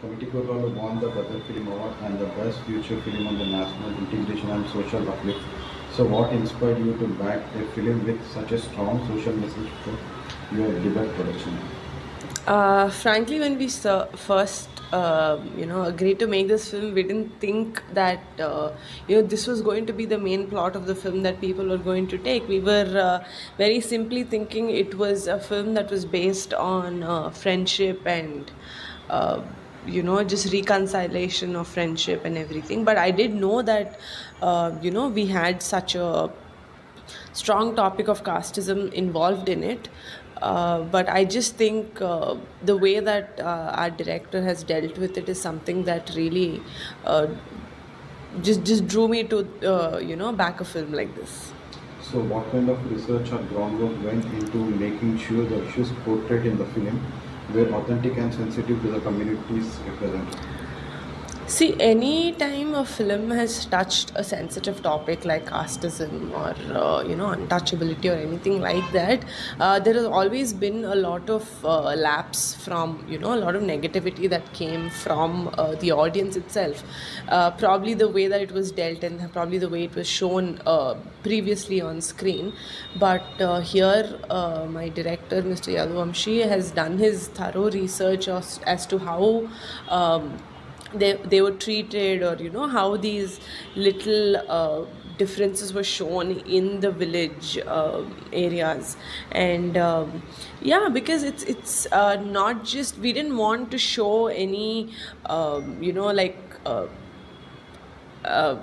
Kamitikuralu won the Gadar Film Award and the Best Future Film on the National Integration and Social Uplift. So, what inspired you to back a film with such a strong social message for your debate production? Frankly, when we first, agreed to make this film, we didn't think that, this was going to be the main plot of the film that people were going to take. We were very simply thinking it was a film that was based on friendship and, just reconciliation of friendship and everything. But I did know that, we had such a strong topic of casteism involved in it. But I just think the way that our director has dealt with it is something that really just drew me to back a film like this. So, what kind of research or groundwork went into making sure the issues portrayed in the film were authentic and sensitive to the communities represented? See, any time a film has touched a sensitive topic like casteism or untouchability or anything like that, there has always been a lot of lapse from a lot of negativity that came from the audience itself. Probably the way that it was dealt and probably the way it was shown previously on screen. But here, my director, Mr. Yaduvamshi, has done his thorough research as to how. They were treated, or how these little differences were shown in the village areas. And yeah, because it's not just, we didn't want to show any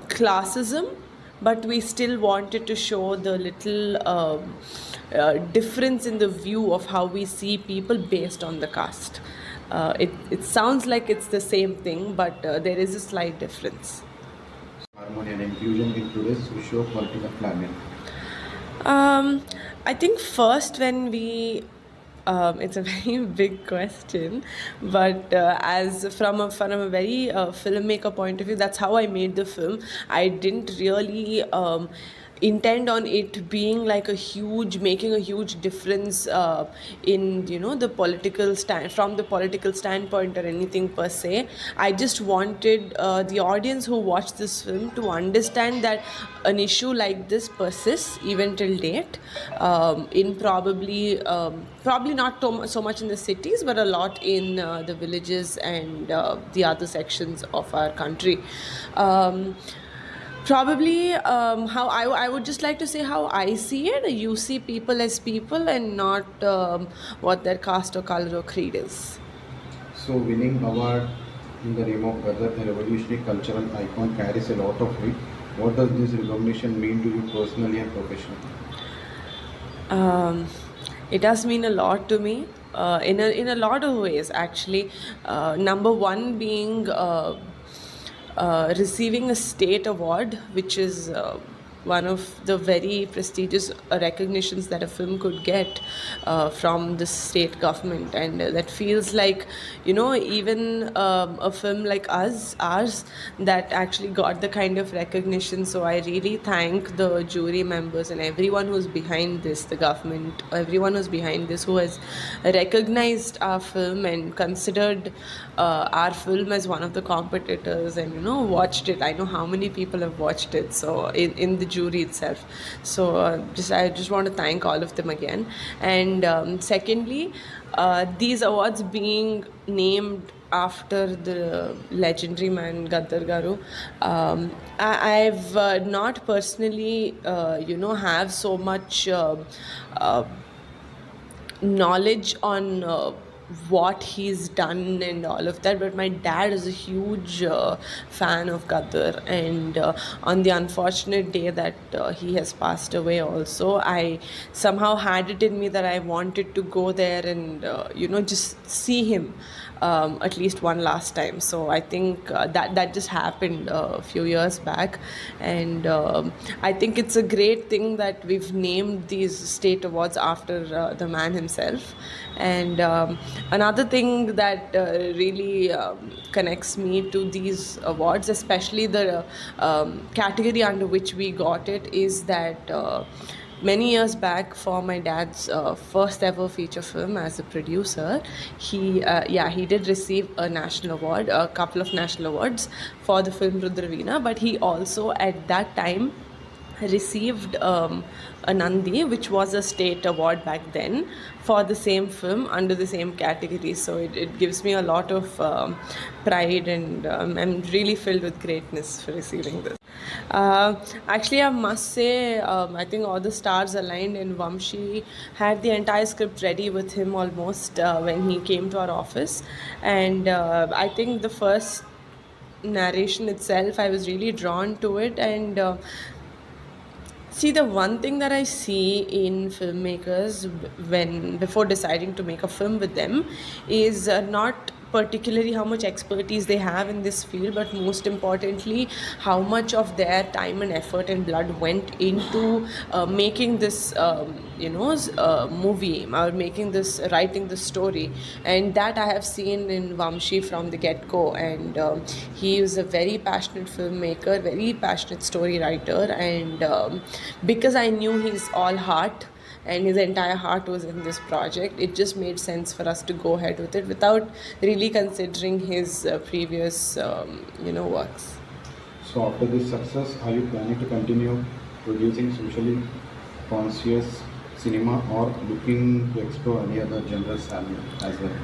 classism, but we still wanted to show the little difference in the view of how we see people based on the caste. It sounds like it's the same thing, but there is a slight difference. Harmony and inclusion in today's socio-political climate. Um, I think first when it's a very big question, but as from a very filmmaker point of view, that's how I made the film. I didn't really intend on it being like making a huge difference in the political stand, from the political standpoint or anything per se. I just wanted the audience who watched this film to understand that an issue like this persists even till date, in probably not so much in the cities, but a lot in the villages and the other sections of our country. Probably how I would just like to say how I see it. You see people as people and not what their caste or color or creed is. So, winning award in the name of Gadar, a revolutionary cultural icon, carries a lot of weight. What does this recognition mean to you personally and professionally? Um, it does mean a lot to me, in a lot of ways actually. Number one being receiving a state award, which is one of the very prestigious recognitions that a film could get from the state government. And that feels like, even a film like ours, that actually got the kind of recognition. So I really thank the jury members and everyone who's behind this, the government, everyone who's behind this, who has recognized our film and considered our film as one of the competitors, and watched it. I know how many people have watched it, so in the jury itself. So I just want to thank all of them again. And secondly, these awards being named after the legendary man Gaddar Garu. I've not personally, have so much knowledge on what he's done and all of that, but my dad is a huge fan of Gaddar. And on the unfortunate day that he has passed away also, I somehow had it in me that I wanted to go there and just see him at least one last time. So I think that just happened a few years back. And I think it's a great thing that we've named these state awards after the man himself. And another thing that really connects me to these awards, especially the category under which we got it, is that many years back for my dad's first ever feature film as a producer. He did receive a national award, a couple of national awards for the film Rudraveena, but he also at that time received a Nandi, which was a state award back then, for the same film under the same category. So it gives me a lot of pride, and I'm really filled with greatness for receiving this. Actually, I must say, I think all the stars aligned, and Vamshi had the entire script ready with him almost when he came to our office. And I think the first narration itself, I was really drawn to it. And see, the one thing that I see in filmmakers when before deciding to make a film with them is not particularly how much expertise they have in this field, but most importantly, how much of their time and effort and blood went into making this, movie, or making this, writing the story. And that I have seen in Vamshi from the get-go. And he is a very passionate filmmaker, very passionate story writer. And because I knew he's all heart, and his entire heart was in this project, it just made sense for us to go ahead with it without really considering his previous works. So after this success, are you planning to continue producing socially conscious cinema or looking to explore any other genres as well?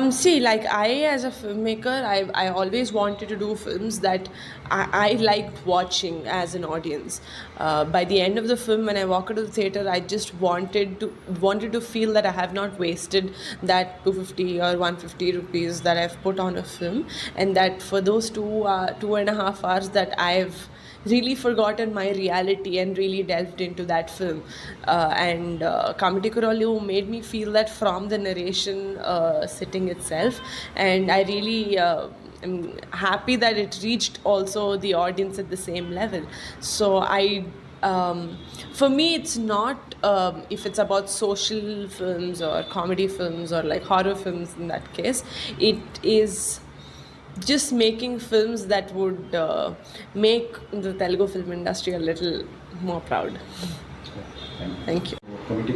See, like I, as a filmmaker, I always wanted to do films that I liked watching as an audience. By the end of the film, when I walk into the theater, I just wanted to feel that I have not wasted that 250 or 150 rupees that I've put on a film, and that for those 2.5 hours that I've really forgotten my reality and really delved into that film. And Kamiti Kurolu made me feel that from the narration sitting itself, and I really am happy that it reached also the audience at the same level. So for me, it's not if it's about social films or comedy films or like horror films in that case, it is just making films that would make the Telugu film industry a little more proud. Thank you. Thank you. Committee